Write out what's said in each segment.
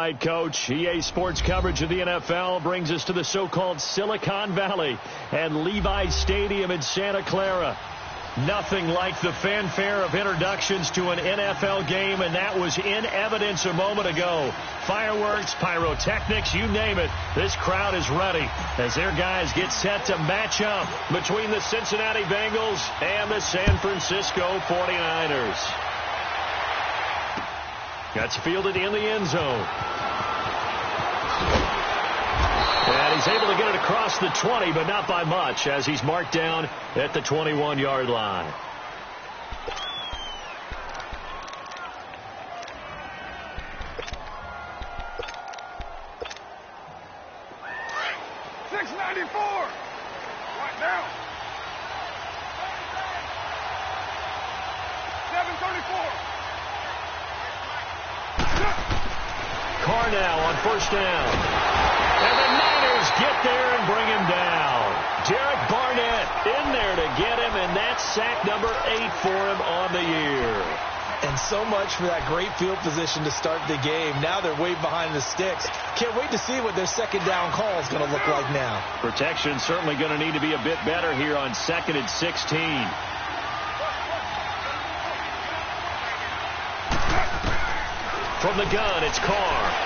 right, Coach. EA Sports coverage of the NFL brings us to the so-called Silicon Valley and Levi's Stadium in Santa Clara. Nothing like the fanfare of introductions to an NFL game, and that was in evidence a moment ago. Fireworks, pyrotechnics, you name it. This crowd is ready as their guys get set to match up between the Cincinnati Bengals and the San Francisco 49ers. That's fielded in the end zone. And he's able to get it across the 20, but not by much, as he's marked down at the 21-yard line. Now on first down. And the Niners get there and bring him down. Derek Barnett in there to get him, and that's sack number 8 for him on the year. And so much for that great field position to start the game. Now they're way behind the sticks. Can't wait to see what their second down call is going to look like now. Protection certainly going to need to be a bit better here on 2nd and 16. From the gun, it's Carr.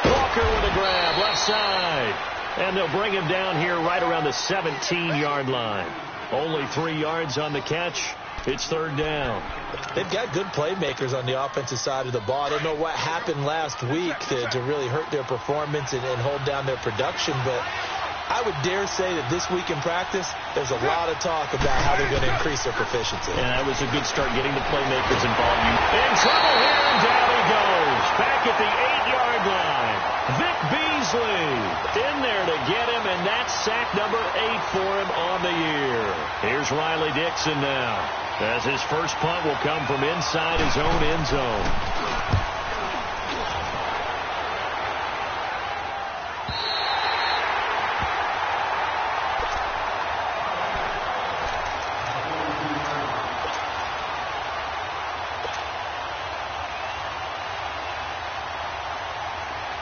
Walker with a grab, left side. And they'll bring him down here right around the 17-yard line. Only 3 yards on the catch. It's third down. They've got good playmakers on the offensive side of the ball. I don't know what happened last week to really hurt their performance and hold down their production, but I would dare say that this week in practice, there's a lot of talk about how they're going to increase their proficiency. And that was a good start getting the playmakers involved. In trouble here, and down he goes. Back at the 8-yard line. Vic Beasley in there to get him, and that's sack number 8 for him on the year. Here's Riley Dixon now, as his first punt will come from inside his own end zone.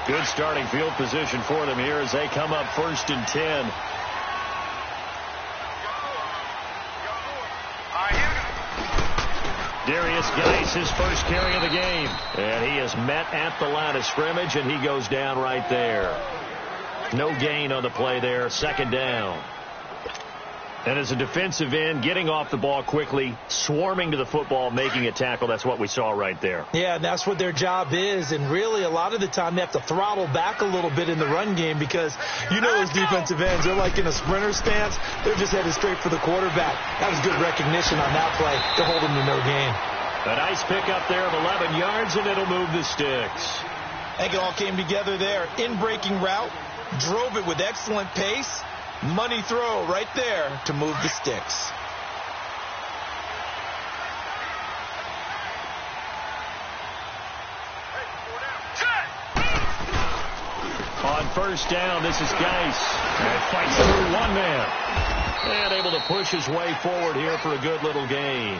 Good starting field position for them here as they come up 1st and 10. Darius Geis, his first carry of the game. And he is met at the line of scrimmage, and he goes down right there. No gain on the play there. 2nd down. And as a defensive end, getting off the ball quickly, swarming to the football, making a tackle, that's what we saw right there. Yeah, and that's what their job is. And really, a lot of the time, they have to throttle back a little bit in the run game because, you know, those defensive ends, they're like in a sprinter stance. They're just headed straight for the quarterback. That was good recognition on that play to hold them to no gain. A nice pickup there of 11 yards, and it'll move the sticks. I think it all came together there. In-breaking route, drove it with excellent pace. Money throw right there to move the sticks. On first down, this is Geis. And fights through one man. And able to push his way forward here for a good little gain.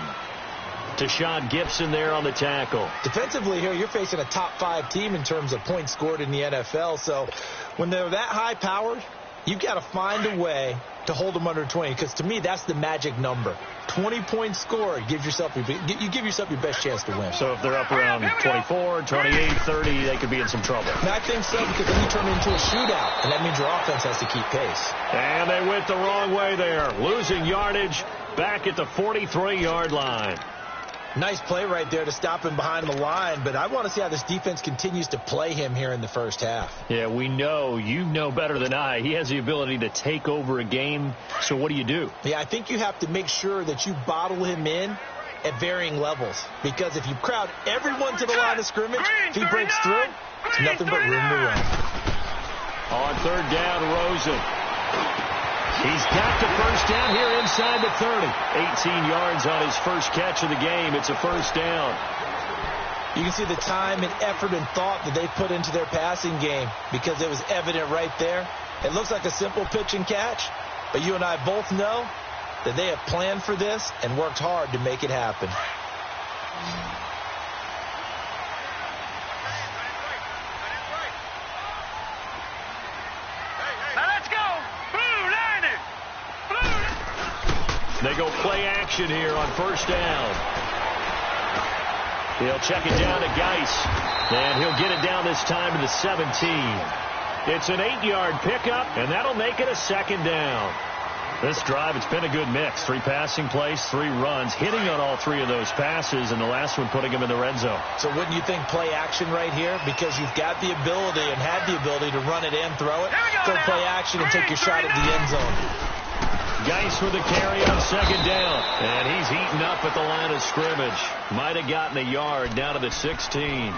Tashawn Gibson there on the tackle. Defensively here, you're facing a top 5 team in terms of points scored in the NFL. So when they're that high powered, you've got to find a way to hold them under 20, because to me, that's the magic number. 20 points scored, you give yourself your best chance to win. So if they're up around 24, 28, 30, they could be in some trouble. And I think so, because then you turn it into a shootout, and that means your offense has to keep pace. And they went the wrong way there, losing yardage back at the 43-yard line. Nice play right there to stop him behind the line, but I want to see how this defense continues to play him here in the first half. Yeah, we know. You know better than I. He has the ability to take over a game, so what do? Yeah, I think you have to make sure that you bottle him in at varying levels, because if you crowd everyone to the line of scrimmage, if he breaks through, it's nothing but room to run. On third down, Rosen. He's got the first down here inside the 30. 18 yards on his first catch of the game. It's a first down. You can see the time and effort and thought that they put into their passing game, because it was evident right there. It looks like a simple pitch and catch, but you and I both know that they have planned for this and worked hard to make it happen. play action here on first down. He'll check it down to Geis, and he'll get it down this time to the 17. It's an 8-yard pickup, and that'll make it a second down. This drive, it's been a good mix. 3 passing plays, 3 runs, hitting on all 3 of those passes, and the last one putting him in the red zone. So wouldn't you think play action right here? Because you've got the ability and had the ability to run it and throw it. Go play action and take your shot at the end zone. Geis with a carry on second down, and he's eaten up at the line of scrimmage. Might have gotten a yard down to the 16.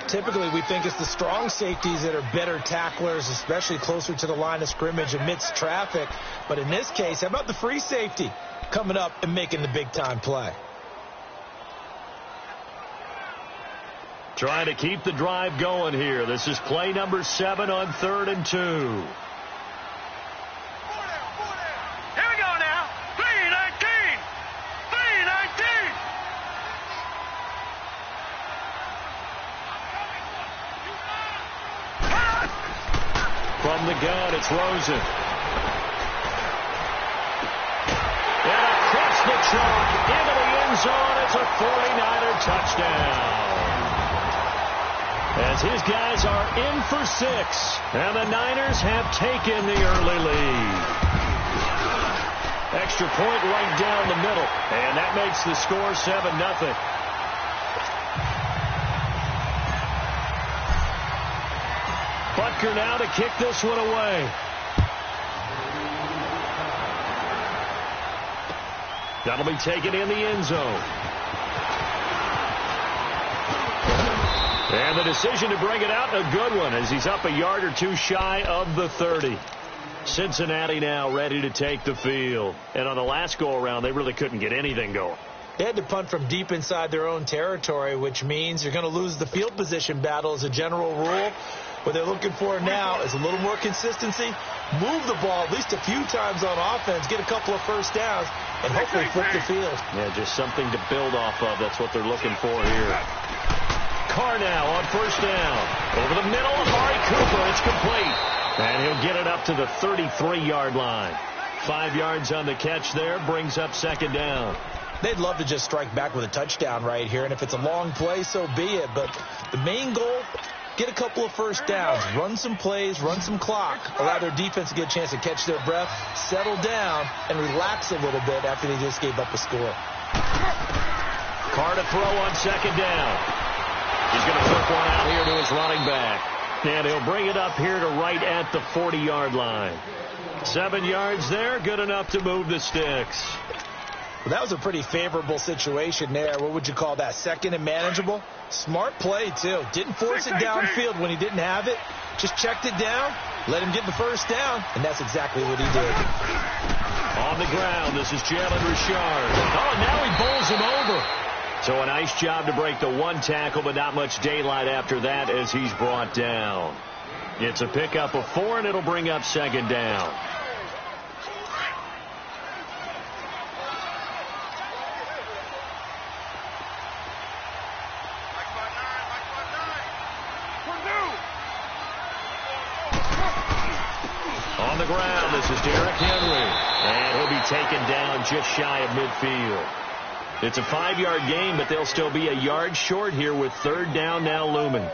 Typically, we think it's the strong safeties that are better tacklers, especially closer to the line of scrimmage amidst traffic. But in this case, how about the free safety coming up and making the big-time play? Trying to keep the drive going here. This is play number 7 on 3rd and 2. From the gun, it's Rosen. And across the chalk, into the end zone, it's a 49er touchdown. As his guys are in for 6, and the Niners have taken the early lead. Extra point right down the middle, and that makes the score 7-0. Butker now to kick this one away. That'll be taken in the end zone. And the decision to bring it out, a good one, as he's up a yard or 2 shy of the 30. Cincinnati now ready to take the field. And on the last go-around, they really couldn't get anything going. They had to punt from deep inside their own territory, which means you're going to lose the field position battle as a general rule. What they're looking for now is a little more consistency, move the ball at least a few times on offense, get a couple of first downs, and hopefully flip the field. Yeah, just something to build off of. That's what they're looking for here. Carr now on first down. Over the middle, Amari Cooper. It's complete. And he'll get it up to the 33-yard line. 5 yards on the catch there, brings up second down. They'd love to just strike back with a touchdown right here, and if it's a long play, so be it. But the main goal, get a couple of first downs, run some plays, run some clock, allow their defense to get a chance to catch their breath, settle down, and relax a little bit after they just gave up a score. Carr to throw on second down. He's going to flip one out here to his running back. And he'll bring it up here to right at the 40-yard line. 7 yards there, good enough to move the sticks. Well, that was a pretty favorable situation there. What would you call that? Second and manageable? Smart play, too. Didn't force it downfield when he didn't have it. Just checked it down, let him get the first down, and that's exactly what he did. On the ground, this is Jalen Richard. Oh, now he bowls him over. So a nice job to break the 1 tackle, but not much daylight after that as he's brought down. It's a pickup of 4, and it'll bring up second down. On the ground, this is Derrick Henry. And he'll be taken down just shy of midfield. It's a 5-yard gain, but they'll still be a yard short here with third down now looming.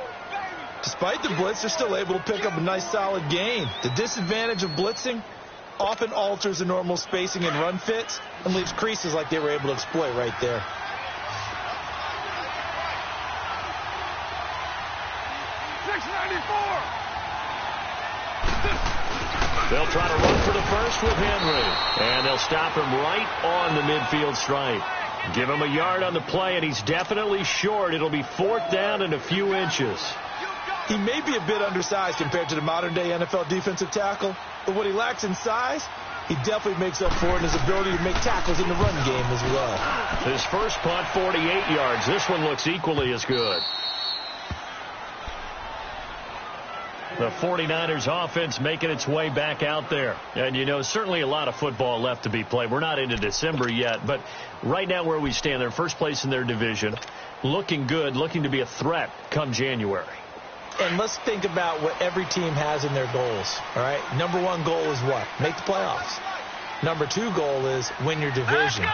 Despite the blitz, they're still able to pick up a nice solid gain. The disadvantage of blitzing often alters the normal spacing and run fits and leaves creases like they were able to exploit right there. They'll try to run for the first with Henry. And they'll stop him right on the midfield stripe. Give him a yard on the play, and he's definitely short. It'll be 4th down and a few inches. He may be a bit undersized compared to the modern-day NFL defensive tackle, but what he lacks in size, he definitely makes up for it in his ability to make tackles in the run game as well. His first punt, 48 yards. This one looks equally as good. The 49ers offense making its way back out there. And, you know, certainly a lot of football left to be played. We're not into December yet, but right now where we stand, they're first place in their division, looking good, looking to be a threat come January. And let's think about what every team has in their goals, all right? Number 1 goal is what? Make the playoffs. Number 2 goal is win your division.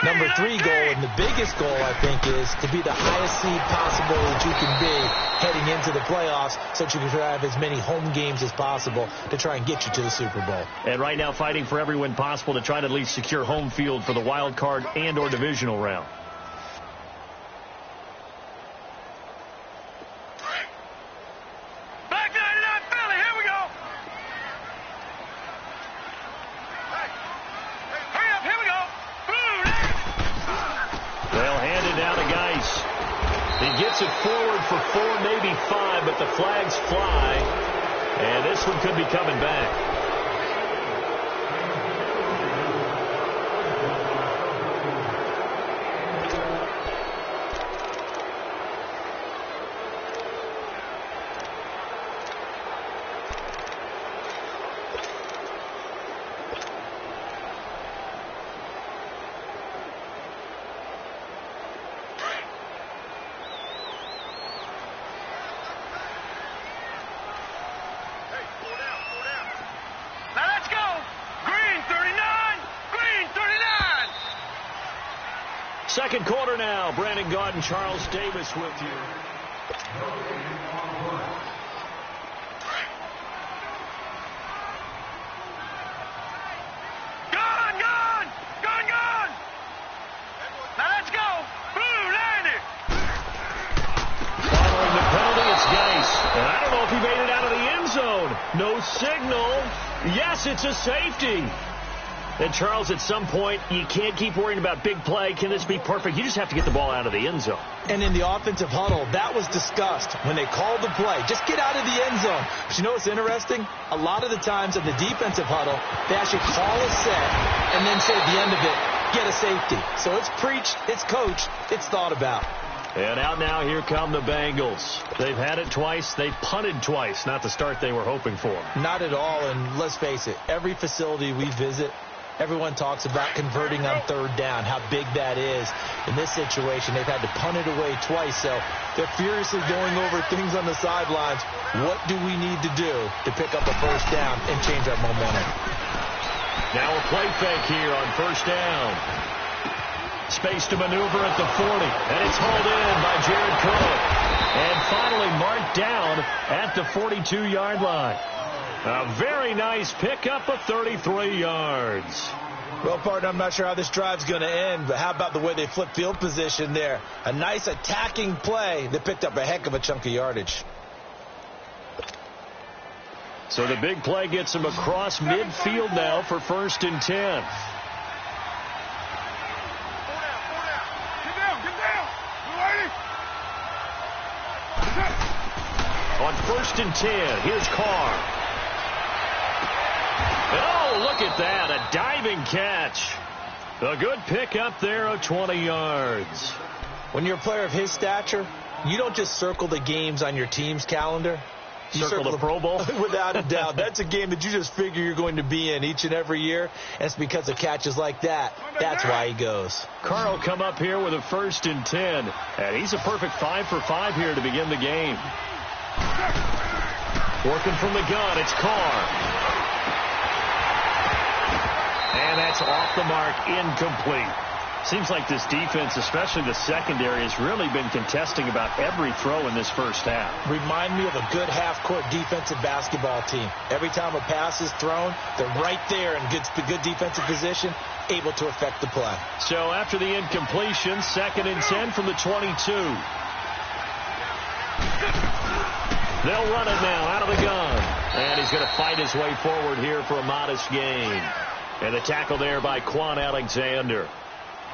Number 3 goal, and the biggest goal, I think, is to be the highest seed possible that you can be heading into the playoffs so that you can have as many home games as possible to try and get you to the Super Bowl. And right now fighting for every win possible to try to at least secure home field for the wild card and or divisional round. Gets it forward for 4, maybe 5, but the flags fly, and this one could be coming back. Second quarter now. Brandon Gaud and Charles Davis with you. Gone! Now let's go! Blue, Landy! Following the penalty, it's Geis. And I don't know if he made it out of the end zone. No signal. Yes, it's a safety. And, Charles, at some point, you can't keep worrying about big play. Can this be perfect? You just have to get the ball out of the end zone. And in the offensive huddle, that was discussed when they called the play. Just get out of the end zone. But you know what's interesting? A lot of the times in the defensive huddle, they actually call a set and then say at the end of it, get a safety. So it's preached, it's coached, it's thought about. And out now, here come the Bengals. They've had it twice. They've punted twice. Not the start they were hoping for. Not at all. And let's face it, every facility we visit, everyone talks about converting on third down, how big that is. In this situation, they've had to punt it away twice, so they're furiously going over things on the sidelines. What do we need to do to pick up a first down and change our momentum? Now a play fake here on first down. Space to maneuver at the 40, and it's hauled in by Jared Cook. And finally marked down at the 42-yard line. A very nice pickup of 33 yards. Well, partner, I'm not sure how this drive's going to end, but how about the way they flip field position there? A nice attacking play that picked up a heck of a chunk of yardage. So the big play gets him across midfield now for 1st and 10. On 1st and 10, here's Carr. And oh, look at that, a diving catch. A good pickup there of 20 yards. When you're a player of his stature, you don't just circle the games on your team's calendar. You circle the Pro Bowl? Without a doubt. That's a game that you just figure you're going to be in each and every year, and it's because of catches like that. That's why he goes. Carr will come up here with a 1st and 10, and he's a perfect 5 for 5 here to begin the game. Working from the gun, it's Carr. And that's off the mark, incomplete. Seems like this defense, especially the secondary, has really been contesting about every throw in this first half. Remind me of a good half-court defensive basketball team. Every time a pass is thrown, they're right there in good defensive position, able to affect the play. So after the incompletion, 2nd and 10 from the 22. They'll run it now out of the gun. And he's going to fight his way forward here for a modest gain. And the tackle there by Quan Alexander.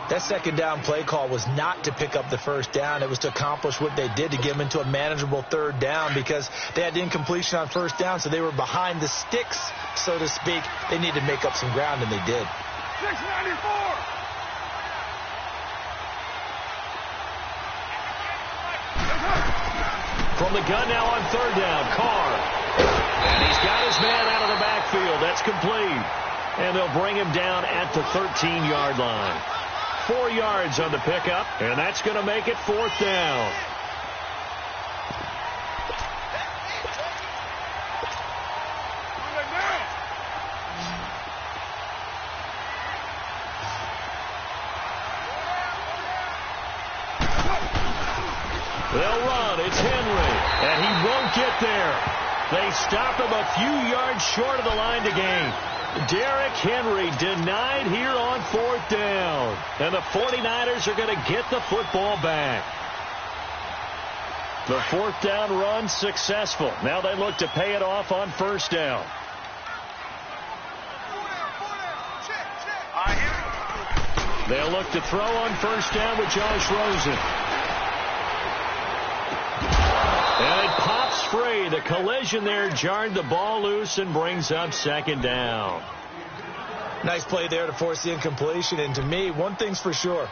That 2nd down play call was not to pick up the first down. It was to accomplish what they did, to get them into a manageable 3rd down, because they had incompletion on 1st down, so they were behind the sticks, so to speak. They needed to make up some ground, and they did. 694. From the gun now on 3rd down, Carr. And he's got his man out of the backfield. That's complete. And they'll bring him down at the 13-yard line. 4 yards on the pickup, and that's going to make it 4th down. They'll run. It's Henry. And he won't get there. They stop him a few yards short of the line to gain. Derrick Henry denied here on 4th down. And the 49ers are going to get the football back. The 4th down run successful. Now they look to pay it off on 1st down. They'll look to throw on 1st down with Josh Rosen. And it pops free. The collision there jarred the ball loose and brings up 2nd down. Nice play there to force the incompletion. And to me, one thing's for sure.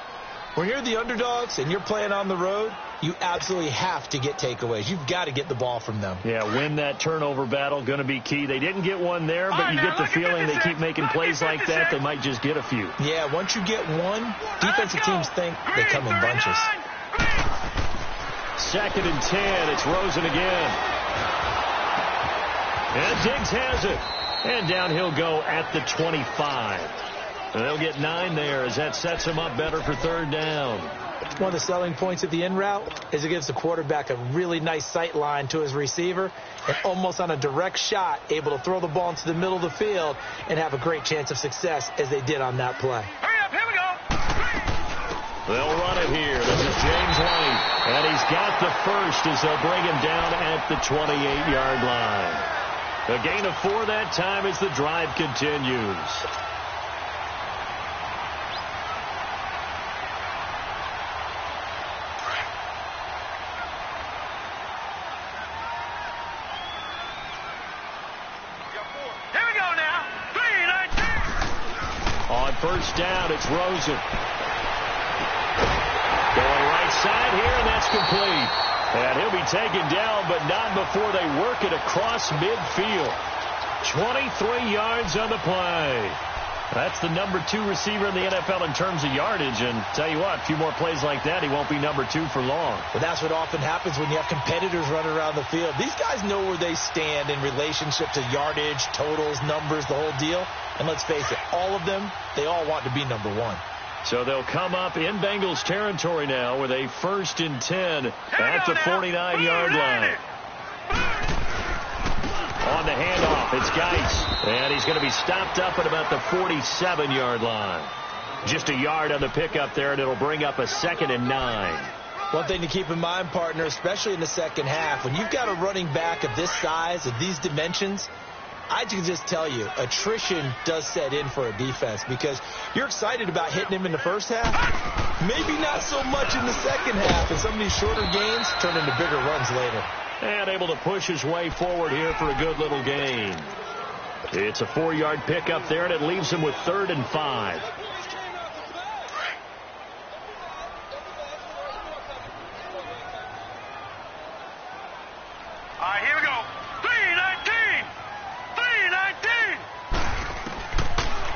When you're the underdogs and you're playing on the road, you absolutely have to get takeaways. You've got to get the ball from them. Yeah, win that turnover battle, going to be key. They didn't get one there, but you get the feeling they keep making plays like that, they might just get a few. Yeah, once you get one, defensive teams think they come in bunches. 2nd and 10. It's Rosen again. And Diggs has it. And down he'll go at the 25. And they'll get 9 there as that sets them up better for 3rd down. One of the selling points of the in route is it gives the quarterback a really nice sight line to his receiver and almost on a direct shot able to throw the ball into the middle of the field and have a great chance of success as they did on that play. Hurry up, here we go. They'll run it here. This is James White. And he's got the first as they'll bring him down at the 28-yard line. A gain of 4 that time as the drive continues. On 1st down, it's Rosen. Going right side here, and that's complete. And he'll be taken down, but not before they work it across midfield. 23 yards on the play. That's the number 2 receiver in the NFL in terms of yardage. And tell you what, a few more plays like that, he won't be number 2 for long. But that's what often happens when you have competitors running around the field. These guys know where they stand in relationship to yardage, totals, numbers, the whole deal. And let's face it, all of them, they all want to be number 1. So they'll come up in Bengals territory now with a 1st and 10 at the 49-yard line. On the handoff, it's Geis. And he's going to be stopped up at about the 47-yard line. Just a yard on the pickup there, and it'll bring up a 2nd and 9. One thing to keep in mind, partner, especially in the second half, when you've got a running back of this size, of these dimensions, I can just tell you, attrition does set in for a defense because you're excited about hitting him in the first half. Maybe not so much in the second half, and some of these shorter gains turn into bigger runs later. And able to push his way forward here for a good little gain. It's a 4-yard pickup there, and it leaves him with 3rd and 5. All right, here we go. 3-19. 3-19.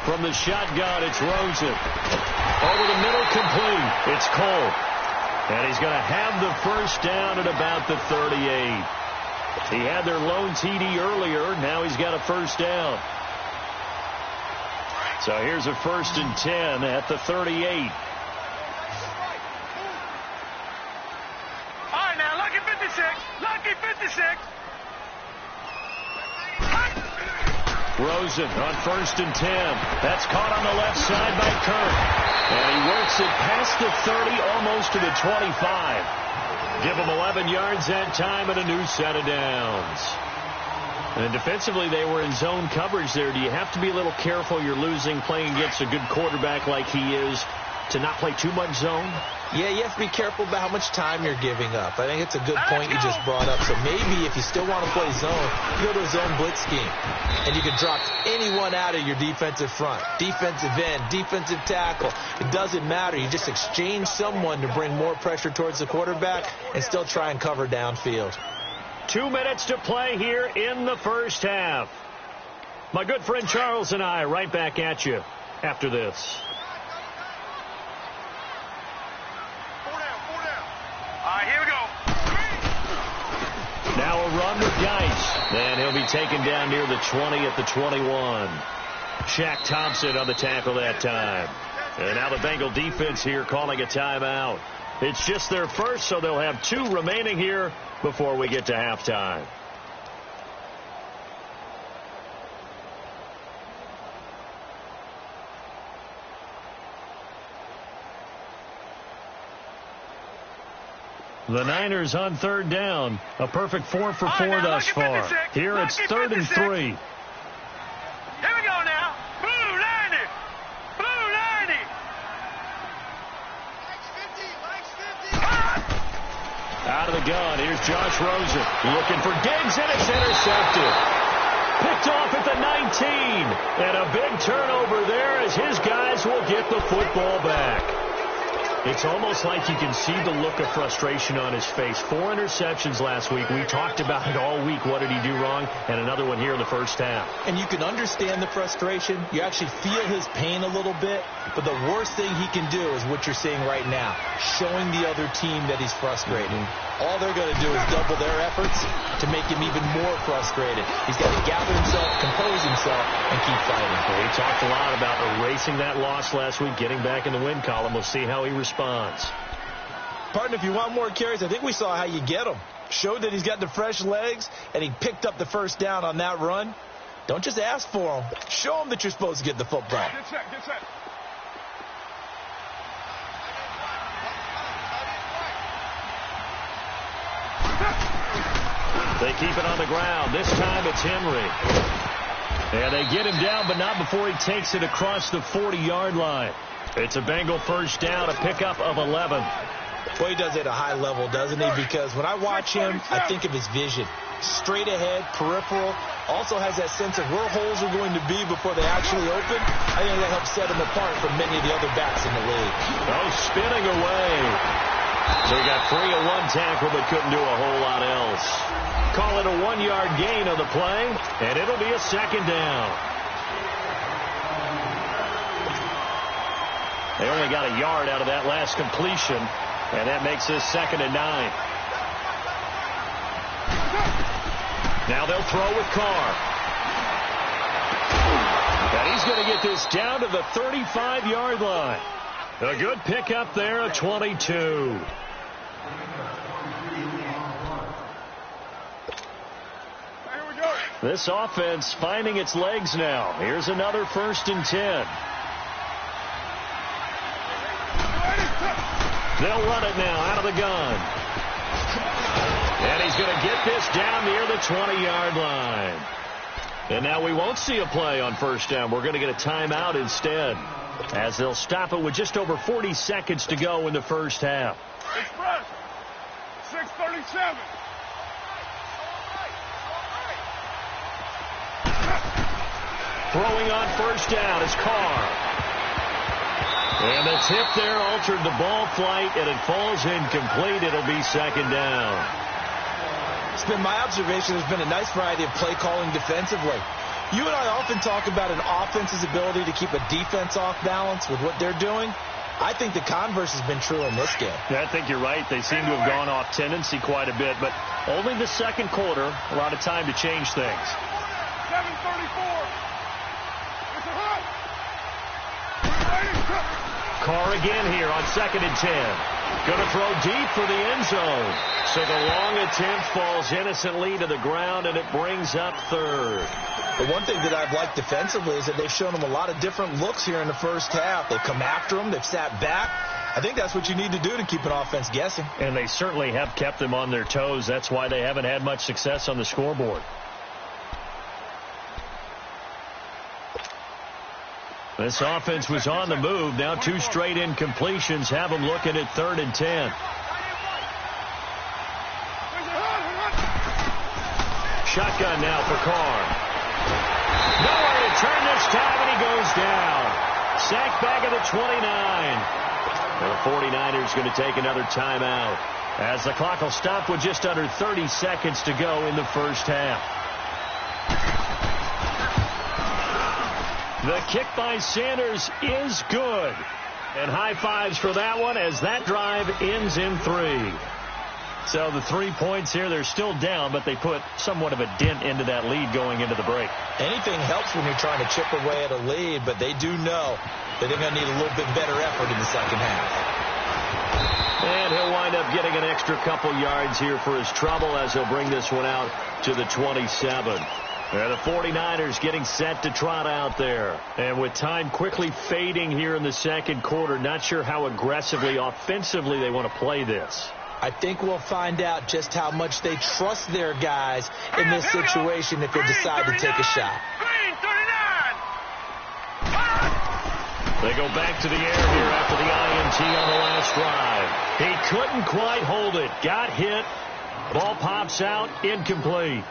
From the shotgun, it's Rosen. Over the middle, complete. It's Cole. And he's going to have the 1st down at about the 38. He had their lone TD earlier. Now he's got a 1st down. So here's a 1st and 10 at the 38. All right, now, lucky 56. Lucky 56. Rosen on 1st and 10. That's caught on the left side by Kirk. And he works it past the 30, almost to the 25. Give him 11 yards that time and a new set of downs. And defensively, they were in zone coverage there. Do you have to be a little careful? You're losing, playing against a good quarterback like he is, to not play too much zone? Yeah, you have to be careful about how much time you're giving up. I think it's a good point you just brought up. So maybe if you still want to play zone, you go to a zone blitz scheme. And you can drop anyone out of your defensive front. Defensive end, defensive tackle. It doesn't matter. You just exchange someone to bring more pressure towards the quarterback and still try and cover downfield. 2 minutes to play here in the first half. My good friend Charles and I right back at you after this. Here we go. Now a run with Geis. And he'll be taken down near the 20 at the 21. Shaq Thompson on the tackle that time. And now the Bengal defense here calling a timeout. It's just their first, so they'll have 2 remaining here before we get to halftime. The Niners on 3rd down. A perfect 4 for 4 thus far. Here it's 3rd and 3. Here we go now. Blue 90. Blue 90. Out of the gun. Here's Josh Rosen. Looking for Diggs, and it's intercepted. Picked off at the 19. And a big turnover there as his guys will get the football back. It's almost like you can see the look of frustration on his face. 4 interceptions last week. We talked about it all week. What did he do wrong? And another one here in the first half. And you can understand the frustration. You actually feel his pain a little bit. But the worst thing he can do is what you're seeing right now, showing the other team that he's frustrated. All they're going to do is double their efforts to make him even more frustrated. He's got to gather himself, compose himself, and keep fighting. Well, we talked a lot about erasing that loss last week, getting back in the win column. We'll see how he responds. Partner, if you want more carries, I think we saw how you get him. Showed that he's got the fresh legs, and he picked up the first down on that run. Don't just ask for him. Show him that you're supposed to get the football. Get set, get set. They keep it on the ground. This time it's Henry. And they get him down, but not before he takes it across the 40-yard line. It's a Bengal first down, a pickup of 11. Boy, he does it at a high level, doesn't he? Because when I watch him, I think of his vision. Straight ahead, peripheral. Also has that sense of where holes are going to be before they actually open. I think that helps set him apart from many of the other backs in the league. Oh, spinning away. So he got free of 1 tackle, but couldn't do a whole lot else. Call it a 1-yard gain on the play, and it'll be a 2nd down. They only got a yard out of that last completion, and that makes this 2nd and 9. Now they'll throw with Carr. And he's going to get this down to the 35-yard line. A good pickup there, a 22. This offense finding its legs now. Here's another 1st and 10. They'll run it now out of the gun. And he's going to get this down near the 20-yard line. And now we won't see a play on 1st down. We're going to get a timeout instead, as they'll stop it with just over 40 seconds to go in the first half. Express. 6:37. Throwing on 1st down is Carr. And the tip there altered the ball flight, and it falls incomplete. It'll be 2nd down. It's been my observation there's been a nice variety of play calling defensively. You and I often talk about an offense's ability to keep a defense off balance with what they're doing. I think the converse has been true in this game. Yeah, I think you're right. They seem to have gone off tendency quite a bit, but only the 2nd quarter, a lot of time to change things. 7:34. Carr again here on 2nd and 10. Going to throw deep for the end zone. So the long attempt falls innocently to the ground, and it brings up 3rd. The one thing that I've liked defensively is that they've shown them a lot of different looks here in the first half. They've come after them. They've sat back. I think that's what you need to do to keep an offense guessing. And they certainly have kept them on their toes. That's why they haven't had much success on the scoreboard. This offense was on the move. Now 2 straight incompletions have them looking at 3rd and 10. Shotgun now for Carr. Nowhere to turn this time, and he goes down. Sacked back at the 29. And the 49ers going to take another timeout, as the clock will stop with just under 30 seconds to go in the first half. The kick by Sanders is good. And high fives for that one, as that drive ends in 3. So the 3 points here, they're still down, but they put somewhat of a dent into that lead going into the break. Anything helps when you're trying to chip away at a lead, but they do know that they're going to need a little bit better effort in the second half. And he'll wind up getting an extra couple yards here for his trouble as he'll bring this one out to the 27. And the 49ers getting set to trot out there. And with time quickly fading here in the second quarter, not sure how aggressively, offensively they want to play this. I think we'll find out just how much they trust their guys in this situation if they decide to take a shot. They go back to the air here after the INT on the last drive. He couldn't quite hold it. Got hit. Ball pops out. Incomplete.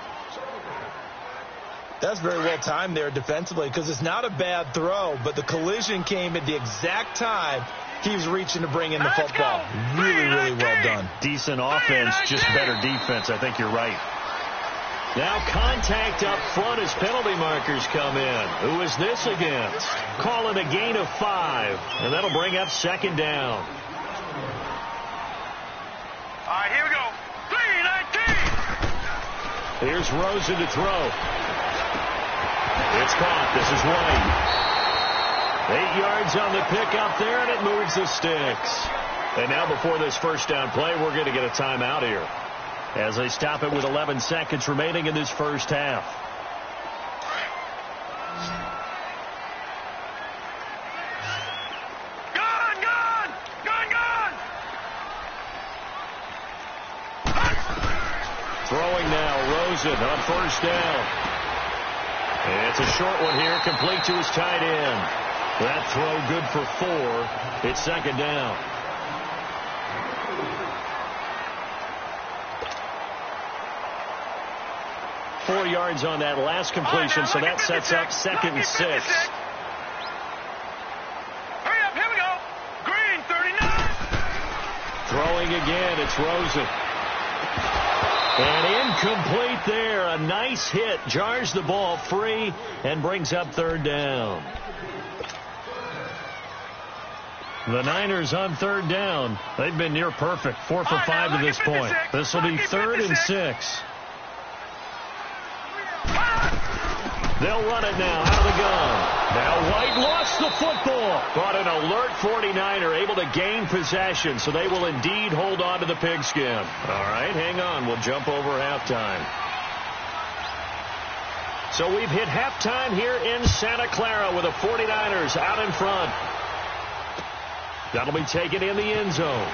That's very well timed there defensively because it's not a bad throw, but the collision came at the exact time he was reaching to bring in the football. Really, really well done. Decent offense, just better defense. I think you're right. Now contact up front as penalty markers come in. Who is this against? Calling a gain of 5, and that'll bring up second down. All right, here we go. 3-19. Here's Rosen to throw. It's caught. This is White. 8 yards on the pickup there, and it moves the sticks. And now before this first down play, we're going to get a timeout here as they stop it with 11 seconds remaining in this first half. Throwing now, Rosen on first down. It's a short one here, complete to his tight end. That throw good for 4. It's second down. Four yards on that last completion, so that sets up 2nd and 6. Hurry up, here we go. Green, 39. Throwing again, it's Rosen. And incomplete there. A nice hit. Jars the ball free and brings up 3rd down. The Niners on 3rd down. They've been near perfect. 4 for 5 to this point. This will be 3rd and 6. They'll run it now out of the gun. Now White lost the football. But an alert 49er able to gain possession, so they will indeed hold on to the pigskin. All right, hang on. We'll jump over halftime. So we've hit halftime here in Santa Clara with the 49ers out in front. That'll be taken in the end zone.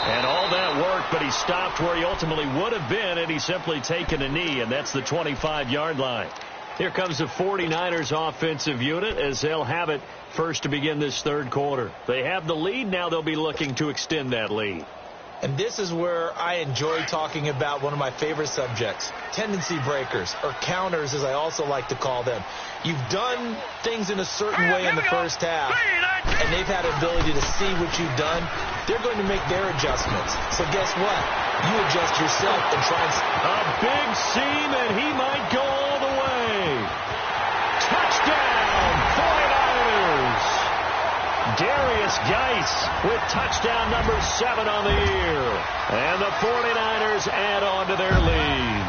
And all that work, but he stopped where he ultimately would have been, and he's simply taken a knee, and that's the 25-yard line. Here comes the 49ers offensive unit as they'll have it first to begin this third quarter. They have the lead. Now they'll be looking to extend that lead. And this is where I enjoy talking about one of my favorite subjects, tendency breakers, or counters as I also like to call them. You've done things in a certain way in the first half, and they've had an ability to see what you've done. They're going to make their adjustments. So guess what? You adjust yourself and try and... A big seam, and he might go all the way. Touchdown, 49ers! Darius Geis with touchdown number 7 on the year. And the 49ers add on to their lead.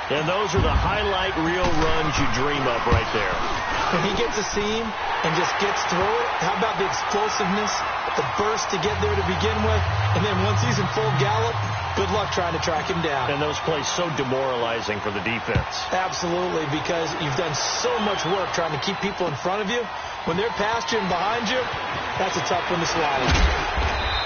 And those are the highlight reel runs you dream of right there. When he gets a seam and just gets through it, how about the explosiveness, the burst to get there to begin with, and then once he's in full gallop, good luck trying to track him down. And those plays so demoralizing for the defense. Absolutely, because you've done so much work trying to keep people in front of you. When they're past you and behind you, that's a tough one to swallow.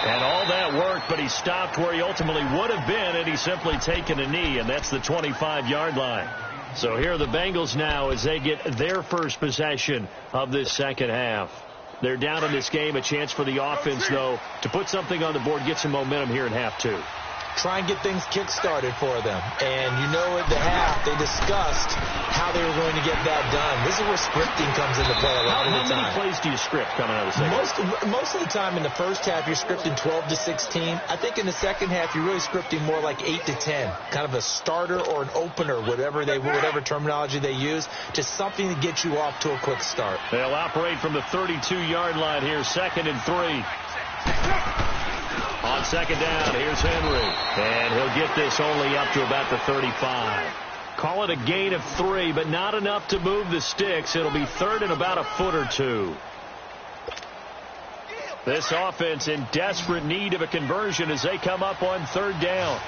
And all that work, but he stopped where he ultimately would have been, and he's simply taken a knee, and that's the 25-yard line. So here are the Bengals now as they get their first possession of this second half. They're down in this game. A chance for the offense, though, to put something on the board, get some momentum here in half 2. Try and get things kick-started for them. And you know at the half, they discussed how they were going to get that done. This is where scripting comes into play a lot of the time. How many plays do you script coming out of the second? Most of the time in the first half, you're scripting 12 to 16. I think in the second half, you're really scripting more like 8 to 10. Kind of a starter or an opener, whatever terminology they use. Just something to get you off to a quick start. They'll operate from the 32-yard line here, 2nd and 3. On second down, here's Henry. And he'll get this only up to about the 35. Call it a gain of 3, but not enough to move the sticks. It'll be 3rd and about a foot or 2. This offense in desperate need of a conversion as they come up on third down.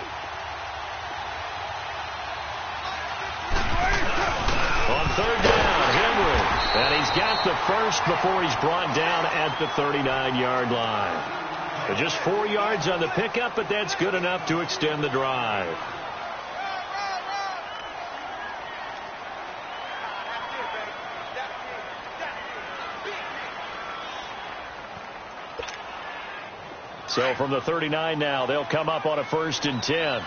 On third down, Henry. And he's got the first before he's brought down at the 39-yard line. But just 4 yards on the pickup, but that's good enough to extend the drive. So from the 39 now, they'll come up on a 1st and 10.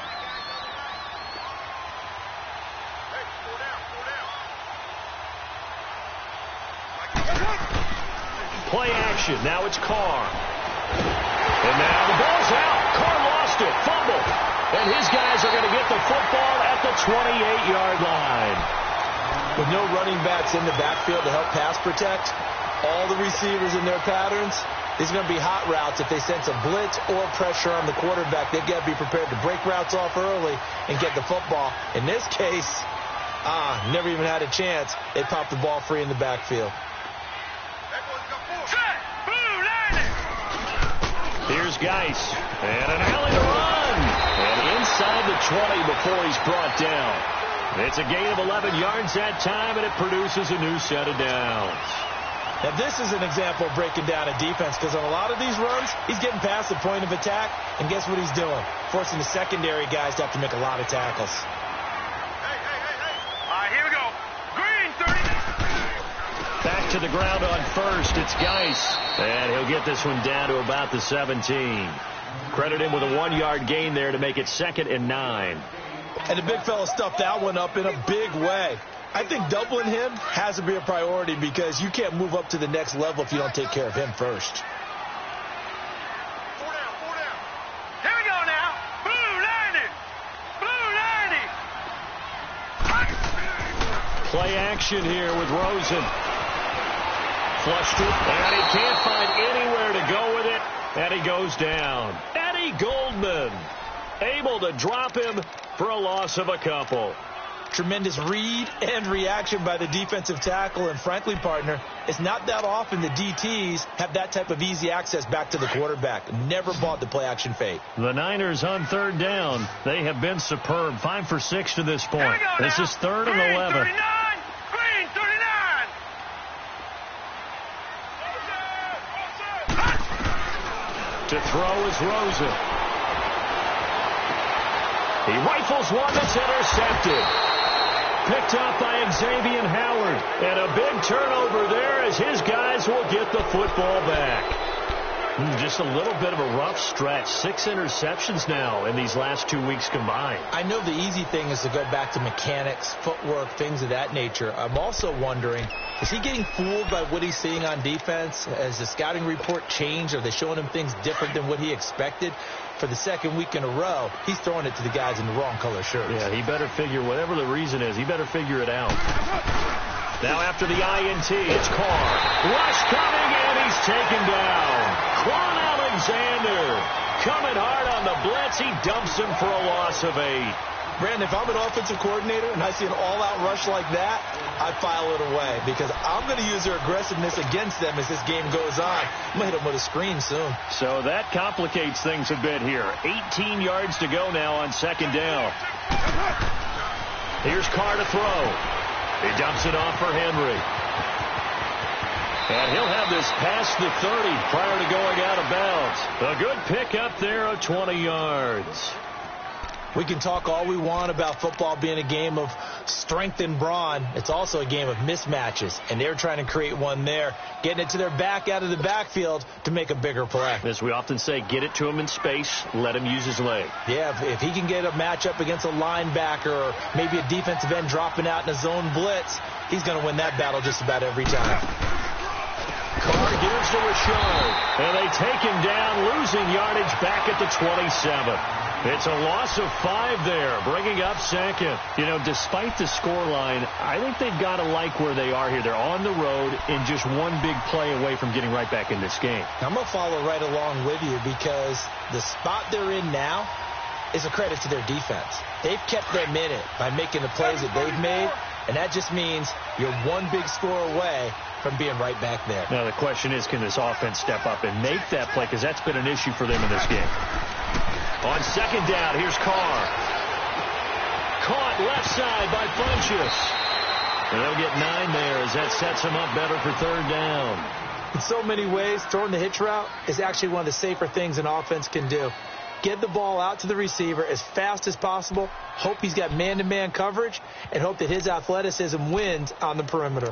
Play action. Now it's Carr. And now the ball's out. Carr lost it. Fumble. And his guys are going to get the football at the 28-yard line. With no running backs in the backfield to help pass protect, all the receivers in their patterns, these are going to be hot routes. If they sense a blitz or pressure on the quarterback, they've got to be prepared to break routes off early and get the football. In this case, never even had a chance. They popped the ball free in the backfield. Here's Geis. And an alley to run. And inside the 20 before he's brought down. It's a gain of 11 yards that time, and it produces a new set of downs. Now, this is an example of breaking down a defense, because on a lot of these runs, he's getting past the point of attack, and guess what he's doing? Forcing the secondary guys to have to make a lot of tackles. Hey. All right, here we go. Green, 30. Back to the ground on first. It's Geis. And he'll get this one down to about the 17. Credit him with a 1-yard gain there to make it 2nd and 9. And the big fella stuffed that one up in a big way. I think doubling him has to be a priority, because you can't move up to the next level if you don't take care of him first. 4 down. Here we go now. Blue 90. Play action here with Rosen. Flushed it, and he can't find anywhere to go with it, and he goes down. Eddie Goldman able to drop him for a loss of a couple. Tremendous read and reaction by the defensive tackle, and frankly, partner, it's not that often the DTs have that type of easy access back to the quarterback. Never bought the play-action fake. The Niners on third down. They have been superb. 5 for 6 to this point. This is 3rd and 11. Green 39. To throw is Rosen. He rifles one that's intercepted. Picked up by Xavier Howard. And a big turnover there as his guys will get the football back. Just a little bit of a rough stretch. 6 interceptions now in these last 2 weeks combined. I know the easy thing is to go back to mechanics, footwork, things of that nature. I'm also wondering, is he getting fooled by what he's seeing on defense? Has the scouting report changed? Are they showing him things different than what he expected? For the 2nd week in a row, he's throwing it to the guys in the wrong color shirts. Yeah, he better figure, whatever the reason is, he better figure it out. Now after the INT, it's Carr. Rush coming, and he's taken down. Quan Alexander coming hard on the blitz. He dumps him for a loss of 8. Brandon, if I'm an offensive coordinator and I see an all-out rush like that, I file it away, because I'm going to use their aggressiveness against them as this game goes on. I'm going to hit them with a screen soon. So that complicates things a bit here. 18 yards to go now on 2nd down. Here's Carr to throw. He dumps it off for Henry. And he'll have this past the 30 prior to going out of bounds. A good pickup there of 20 yards. We can talk all we want about football being a game of strength and brawn. It's also a game of mismatches, and they're trying to create one there, getting it to their back out of the backfield to make a bigger play. As we often say, get it to him in space, let him use his leg. Yeah, if he can get a matchup against a linebacker or maybe a defensive end dropping out in a zone blitz, he's going to win that battle just about every time. Carr gives to Rashard, and they take him down, losing yardage back at the 27. It's a loss of 5 there, bringing up 2nd. You know, despite the scoreline, I think they've got to like where they are here. They're on the road and just one big play away from getting right back in this game. I'm going to follow right along with you, because the spot they're in now is a credit to their defense. They've kept them in it by making the plays that they've made. And that just means you're one big score away from being right back there. Now, the question is, can this offense step up and make that play? Because that's been an issue for them in this game. On second down, here's Carr. Caught left side by Funchess. And they'll get 9 there as that sets them up better for third down. In so many ways, throwing the hitch route is actually one of the safer things an offense can do. Get the ball out to the receiver as fast as possible, hope he's got man-to-man coverage, and hope that his athleticism wins on the perimeter.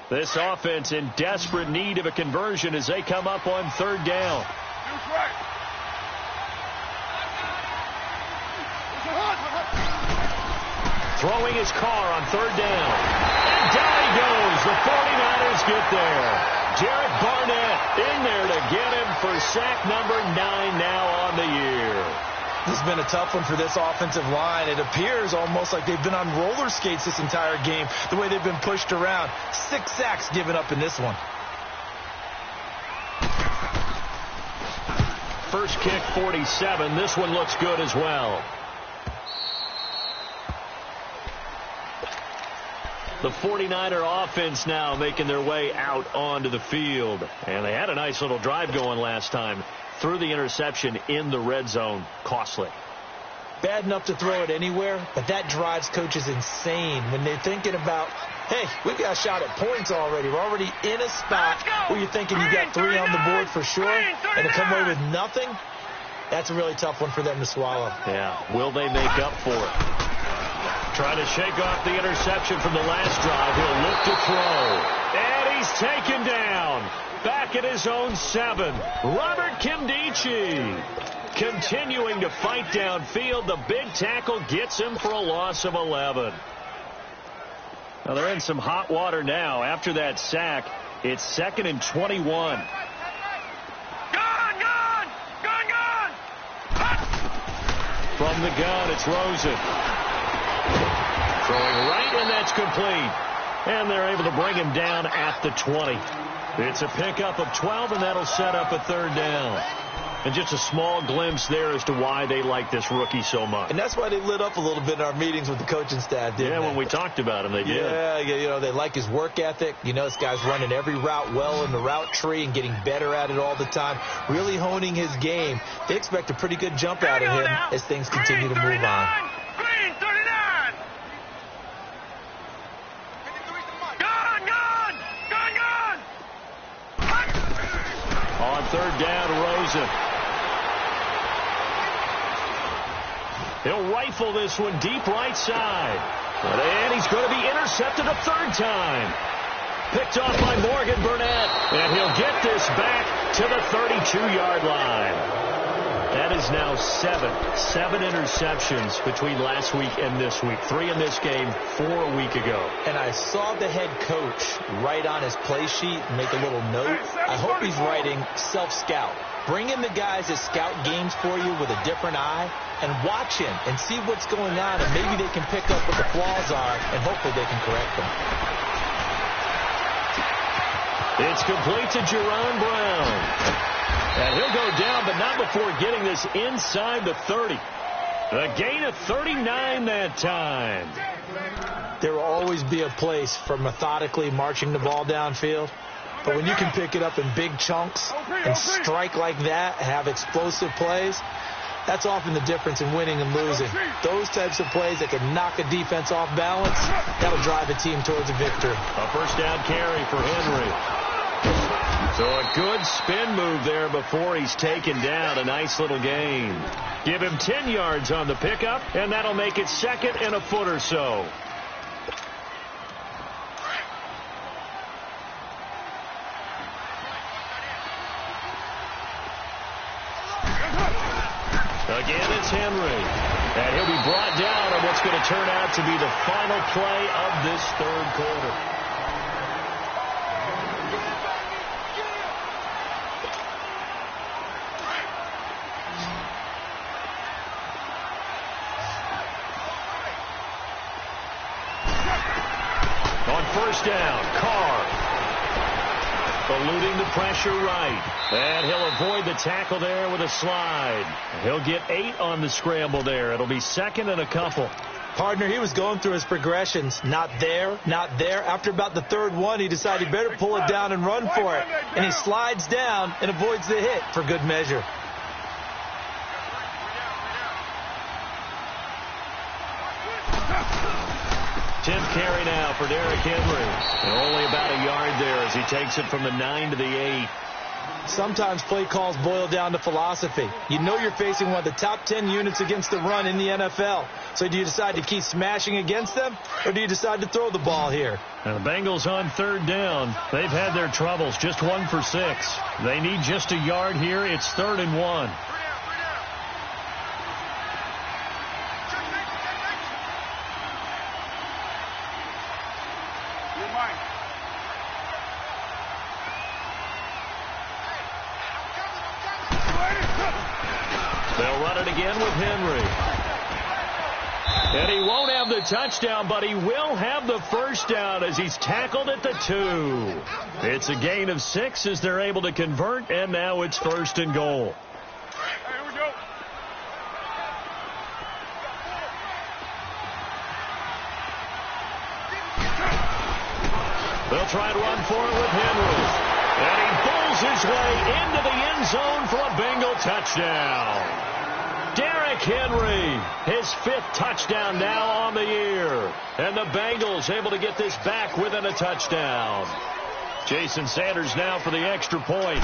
This offense in desperate need of a conversion as they come up on third down. Throwing his Carr on third down. And down he goes. The 49ers get there. Jarrett Barnett in there to get him for sack number 9 now on the year. This has been a tough one for this offensive line. It appears almost like they've been on roller skates this entire game, the way they've been pushed around. 6 sacks given up in this one. First kick, 47. This one looks good as well. The 49er offense now making their way out onto the field. And they had a nice little drive going last time. Threw the interception in the red zone. Costly. Bad enough to throw it anywhere, but that drives coaches insane when they're thinking about, hey, we've got a shot at points already. We're already in a spot where you're thinking you got 3 on the board for sure, and to come away with nothing, that's a really tough one for them to swallow. Yeah. Will they make up for it? Trying to shake off the interception from the last drive. He'll look to throw. And he's taken down. Back at his own 7. Robert Kimdichie continuing to fight downfield. The big tackle gets him for a loss of 11. Now they're in some hot water now. After that sack, it's 2nd and 21. Gone! From the gun, it's Rosen. Throwing right, and that's complete. And they're able to bring him down at the 20. It's a pickup of 12, and that'll set up a third down. And just a small glimpse there as to why they like this rookie so much. And that's why they lit up a little bit in our meetings with the coaching staff, didn't they? Yeah, when we talked about him, they did. Yeah, you know, they like his work ethic. You know, this guy's running every route well in the route tree and getting better at it all the time, really honing his game. They expect a pretty good jump out of him as things continue to move on. Green 39! On third down, Rosen. He'll rifle this one deep right side. And he's going to be intercepted a third time. Picked off by Morgan Burnett. And he'll get this back to the 32-yard line. That is now 7 interceptions between last week and this week. 3 in this game, 4 a week ago. And I saw the head coach write on his play sheet, make a little note. I hope he's writing self-scout. Bring in the guys that scout games for you with a different eye and watch him and see what's going on, and maybe they can pick up what the flaws are, and hopefully they can correct them. It's complete to Jerron Brown. And he'll go down, but not before getting this inside the 30. A gain of 39 that time. There will always be a place for methodically marching the ball downfield. But when you can pick it up in big chunks and strike like that, have explosive plays, that's often the difference in winning and losing. Those types of plays that can knock a defense off balance, that'll drive a team towards a victory. A first down carry for Henry. So a good spin move there before he's taken down. A nice little gain. Give him 10 yards on the pickup, and that'll make it 2nd and a foot or so. Again, it's Henry. And he'll be brought down on what's going to turn out to be the final play of this third quarter. On first down, Carr. Eluding the pressure right. And he'll avoid the tackle there with a slide. He'll get 8 on the scramble there. It'll be second and a couple. Partner, he was going through his progressions. Not there, not there. After about the third one, he decided he better pull it down and run for it. And he slides down and avoids the hit for good measure. Tenth carry now for Derrick Henry. And only about a yard there as he takes it from the 9 to the 8. Sometimes play calls boil down to philosophy. You know you're facing one of the top 10 units against the run in the NFL. So do you decide to keep smashing against them, or do you decide to throw the ball here? Now the Bengals on third down. They've had their troubles, just 1 for 6. They need just a yard here. It's 3rd and 1. They'll run it again with Henry. And he won't have the touchdown, but he will have the first down as he's tackled at the 2. It's a gain of 6 as they're able to convert, and now it's 1st and goal. Here we go. They'll try to run for it with Henry. And he pulls his way into the end zone for a Bengal touchdown. Derrick Henry, his 5th touchdown now on the year. And the Bengals able to get this back within a touchdown. Jason Sanders now for the extra point.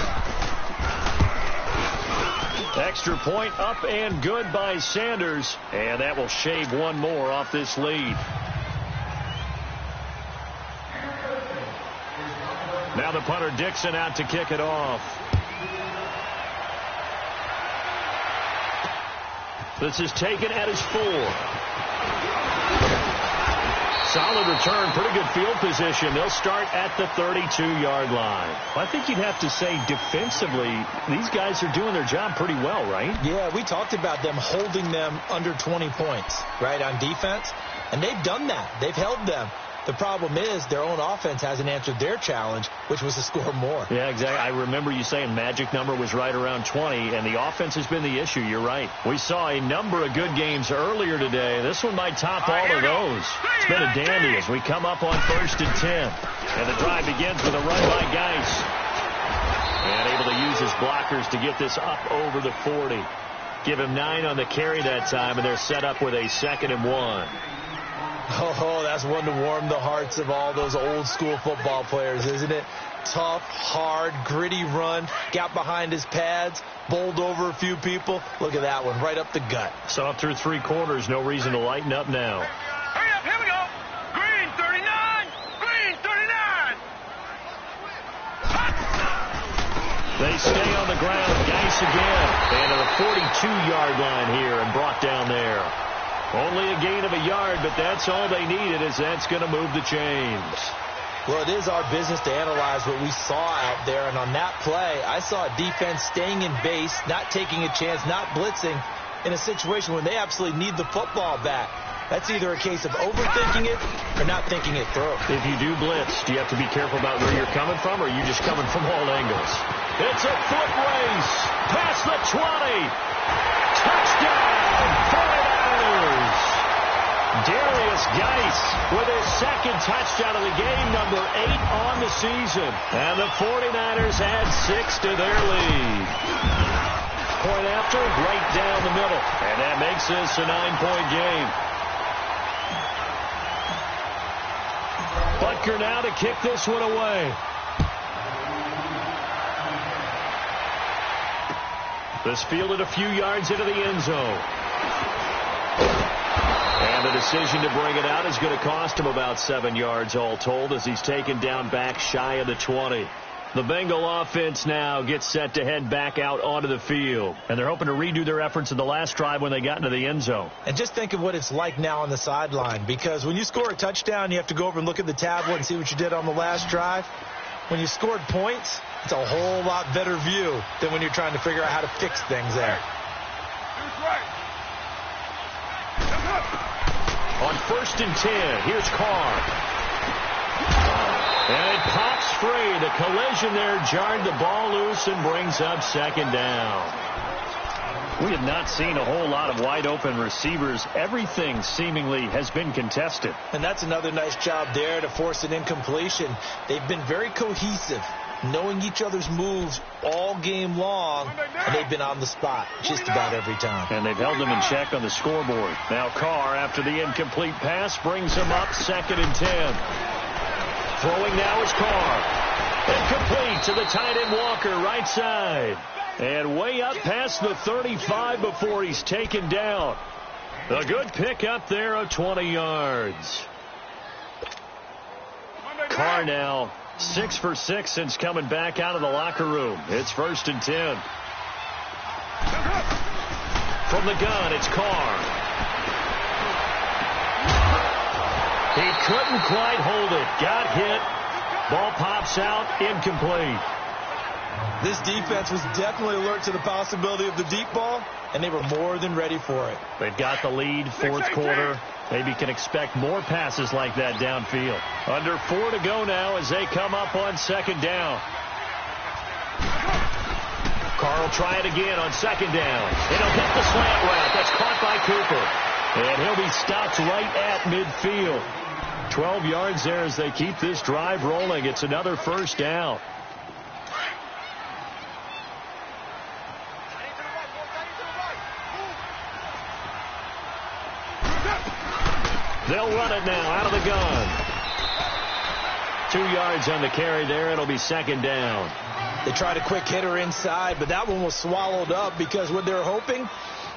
Extra point up and good by Sanders. And that will shave 1 more off this lead. Now the punter Dixon out to kick it off. This is taken at his 4. Solid return, pretty good field position. They'll start at the 32-yard line. I think you'd have to say defensively, these guys are doing their job pretty well, right? Yeah, we talked about them holding them under 20 points, right, on defense. And they've done that. They've held them. The problem is their own offense hasn't answered their challenge, which was to score more. Yeah, exactly. I remember you saying magic number was right around 20, and the offense has been the issue. You're right. We saw a number of good games earlier today. This one might top all of those. It's been a dandy as we come up on 1st and 10. And the drive begins with a run by Geis. And able to use his blockers to get this up over the 40. Give him 9 on the carry that time, and they're set up with a 2nd and 1. Oh, that's one to warm the hearts of all those old school football players, isn't it? Tough, hard, gritty run, got behind his pads, bowled over a few people. Look at that one, right up the gut. So up through 3 quarters, no reason to lighten up now. Hurry up, here we go. Green 39. Green 39. They stay on the ground. Geis again. And to the 42-yard line here and brought down there. Only a gain of a yard, but that's all they needed, as that's going to move the chains. Well, it is our business to analyze what we saw out there, and on that play, I saw a defense staying in base, not taking a chance, not blitzing, in a situation where they absolutely need the football back. That's either a case of overthinking it or not thinking it through. If you do blitz, do you have to be careful about where you're coming from, or are you just coming from all angles? It's a foot race past the 20. Touchdown, 49ers. Darius Geis with his 2nd touchdown of the game, number 8 on the season. And the 49ers add 6 to their lead. Point after, right down the middle. And that makes this a 9-point game. Butker now to kick this one away. This fielded a few yards into the end zone. And the decision to bring it out is going to cost him about 7 yards all told as he's taken down back shy of the 20. The Bengal offense now gets set to head back out onto the field. And they're hoping to redo their efforts in the last drive when they got into the end zone. And just think of what it's like now on the sideline, because when you score a touchdown, you have to go over and look at the tablet and see what you did on the last drive. When you scored points, it's a whole lot better view than when you're trying to figure out how to fix things there. On 1st and 10, here's Carr. And it pops free. The collision there jarred the ball loose and brings up second down. We have not seen a whole lot of wide-open receivers. Everything seemingly has been contested. And that's another nice job there to force an incompletion. They've been very cohesive, knowing each other's moves all game long, and they've been on the spot just about every time. And they've held them in check on the scoreboard. Now Carr, after the incomplete pass, brings him up 2nd and 10. Throwing now is Carr. Incomplete to the tight end Walker, right side. And way up past the 35 before he's taken down. A good pick up there of 20 yards. Carr now 6 for 6 since coming back out of the locker room. It's 1st and 10. From the gun, it's Carr. He couldn't quite hold it. Got hit. Ball pops out, incomplete. This defense was definitely alert to the possibility of the deep ball, and they were more than ready for it. They've got the lead, 4th quarter. Maybe can expect more passes like that downfield. Under 4 to go now as they come up on 2nd down. Carr will try it again on 2nd down. It'll hit the slant route. That's caught by Cooper. And he'll be stopped right at midfield. 12 yards there as they keep this drive rolling. It's another 1st down. They'll run it now out of the gun. 2 yards on the carry there. It'll be 2nd down. They tried a quick hitter inside, but that one was swallowed up because what they're hoping,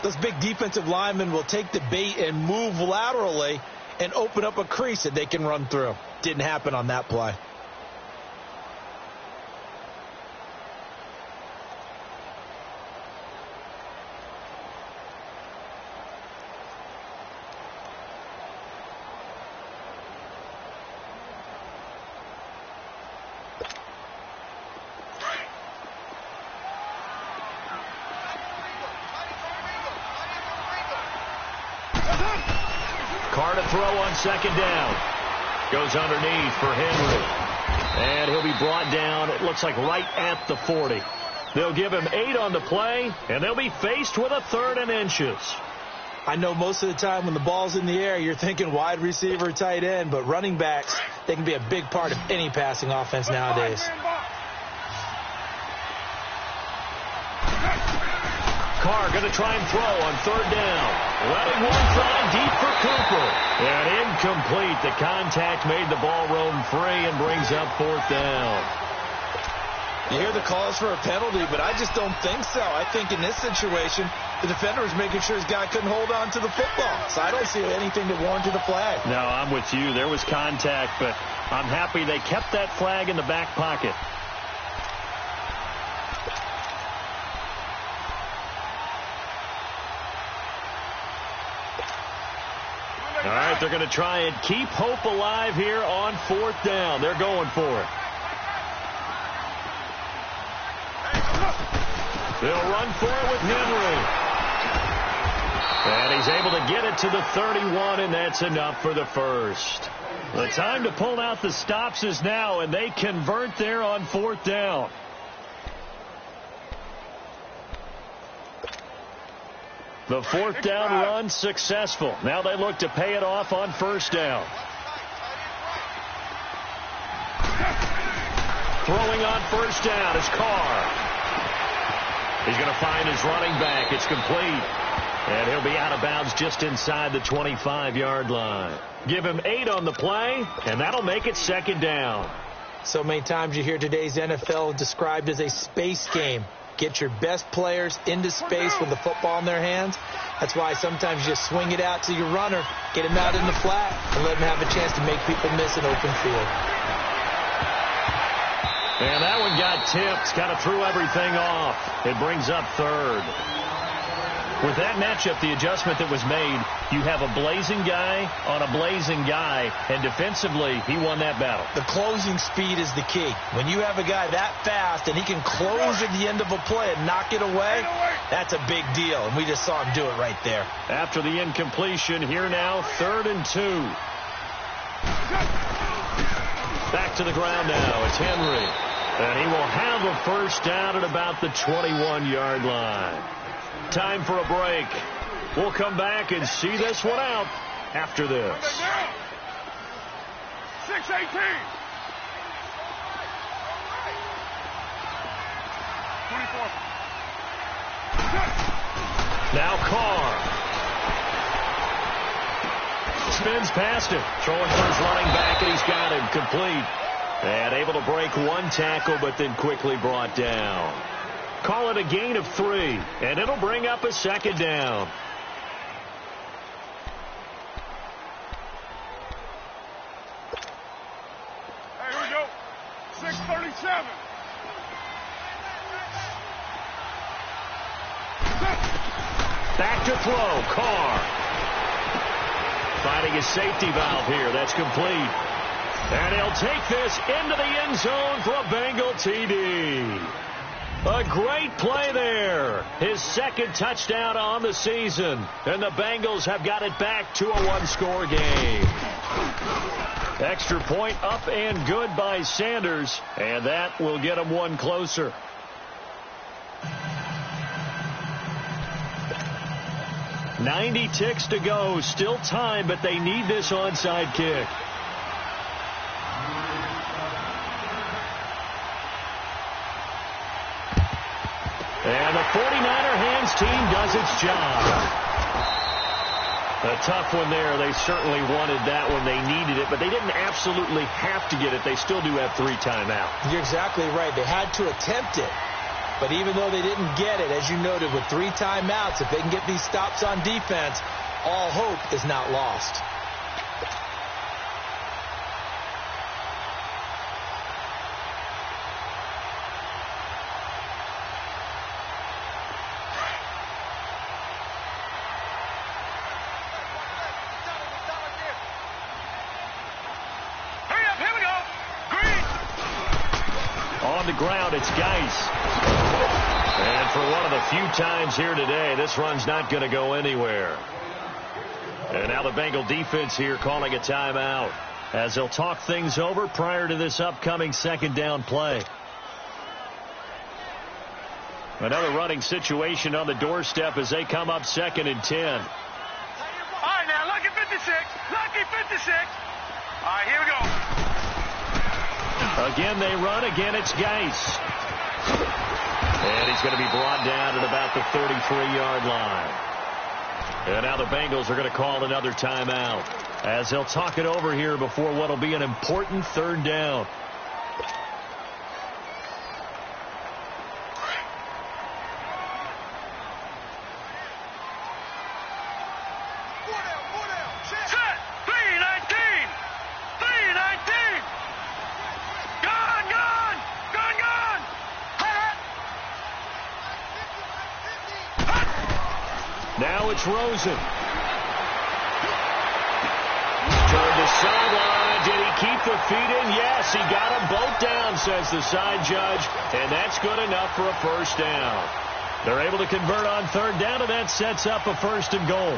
those big defensive linemen will take the bait and move laterally and open up a crease that they can run through. Didn't happen on that play. Carr to throw on 2nd down. Goes underneath for Henry. And he'll be brought down, it looks like right at the 40. They'll give him 8 on the play, and they'll be faced with a 3rd and inches. I know most of the time when the ball's in the air, you're thinking wide receiver, tight end, but running backs, they can be a big part of any passing offense nowadays. Carr going to try and throw on 3rd down. Letting one fly deep for Cooper. And incomplete. The contact made the ball roam free and brings up 4th down. You hear the calls for a penalty, but I just don't think so. I think in this situation, the defender was making sure his guy couldn't hold on to the football. So I don't see anything that warranted a flag. No, I'm with you. There was contact, but I'm happy they kept that flag in the back pocket. All right, they're going to try and keep hope alive here on 4th down. They're going for it. They'll run for it with Henry. And he's able to get it to the 31, and that's enough for the 1st. The time to pull out the stops is now, and they convert there on 4th down. The 4th down run successful. Now they look to pay it off on 1st down. Throwing on 1st down is Carr. He's going to find his running back. It's complete. And he'll be out of bounds just inside the 25-yard line. Give him 8 on the play, and that'll make it 2nd down. So many times you hear today's NFL described as a space game. Get your best players into space with the football in their hands. That's why sometimes you just swing it out to your runner, get him out in the flat, and let him have a chance to make people miss an open field. And that one got tipped, kind of threw everything off. It brings up 3rd. With that matchup, the adjustment that was made, you have a blazing guy on a blazing guy, and defensively, he won that battle. The closing speed is the key. When you have a guy that fast and he can close at the end of a play and knock it away, that's a big deal, and we just saw him do it right there. After the incompletion, here now, 3rd and 2. Back back to the ground now. It's Henry. And he will have a first down at about the 21-yard line. Time for a break. We'll come back and see this one out after this. 6-18. Now Carr. Spins past him. Throwing for his running back, and he's got him complete. And able to break one tackle, but then quickly brought down. Call it a gain of 3, and it'll bring up a second down. Hey, here we go. 6:37. Back to throw. Carr. Finding his safety valve here. That's complete. And he'll take this into the end zone for a Bengal TD. A great play there. His second touchdown on the season. And the Bengals have got it back to a one-score game. Extra point up and good by Sanders. And that will get him one closer. .90 ticks to go. Still time, but they need this onside kick. And the 49er hands team does its job. A tough one there. They certainly wanted that one. They needed it, but they didn't absolutely have to get it. They still do have 3 timeouts. You're exactly right. They had to attempt it. But even though they didn't get it, as you noted, with 3 timeouts, if they can get these stops on defense, all hope is not lost. Hurry up, here we go. Green. On the ground, it's Geis. And for one of the few times here today, this run's not going to go anywhere. And now the Bengal defense here calling a timeout as they'll talk things over prior to this upcoming second down play. Another running situation on the doorstep as they come up 2nd and 10. All right, now, lucky 56. Lucky 56. All right, here we go. Again, they run. Again, it's Geis. And he's going to be brought down at about the 33-yard line. And now the Bengals are going to call another timeout as they'll talk it over here before what will be an important 3rd down. Set. 3:19. 3:19. Gone, gone. Gone, gone. Now it's Rosen. Toward the sideline. Did he keep the feet in? Yes, he got them both down, says the side judge. And that's good enough for a first down. They're able to convert on 3rd down, and that sets up a 1st and goal.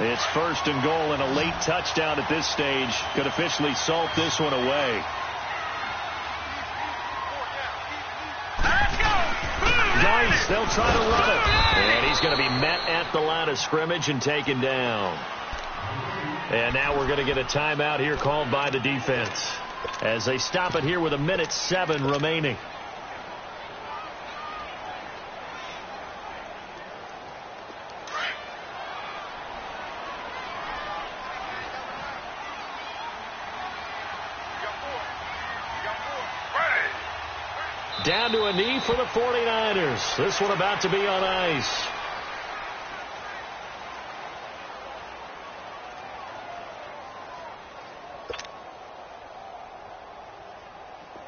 It's 1st and goal, and a late touchdown at this stage could officially salt this one away. Let's go. Geis, they'll try to run it. And he's going to be met at the line of scrimmage and taken down. And now we're going to get a timeout here called by the defense as they stop it here with 1:07 remaining. Down to a knee for the 49ers. This one about to be on ice.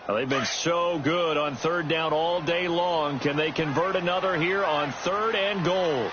Well, they've been so good on 3rd down all day long. Can they convert another here on 3rd and goal?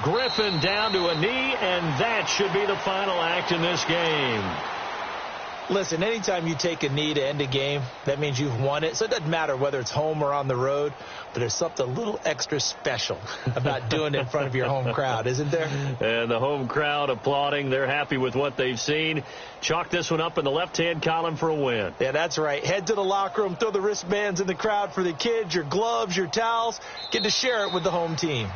Griffin down to a knee, and that should be the final act in this game. Listen, anytime you take a knee to end a game, that means you've won it. So it doesn't matter whether it's home or on the road, but there's something a little extra special about doing it in front of your home crowd, isn't there? And the home crowd applauding. They're happy with what they've seen. Chalk this one up in the left-hand column for a win. Yeah, that's right. Head to the locker room, throw the wristbands in the crowd for the kids, your gloves, your towels. Get to share it with the home team.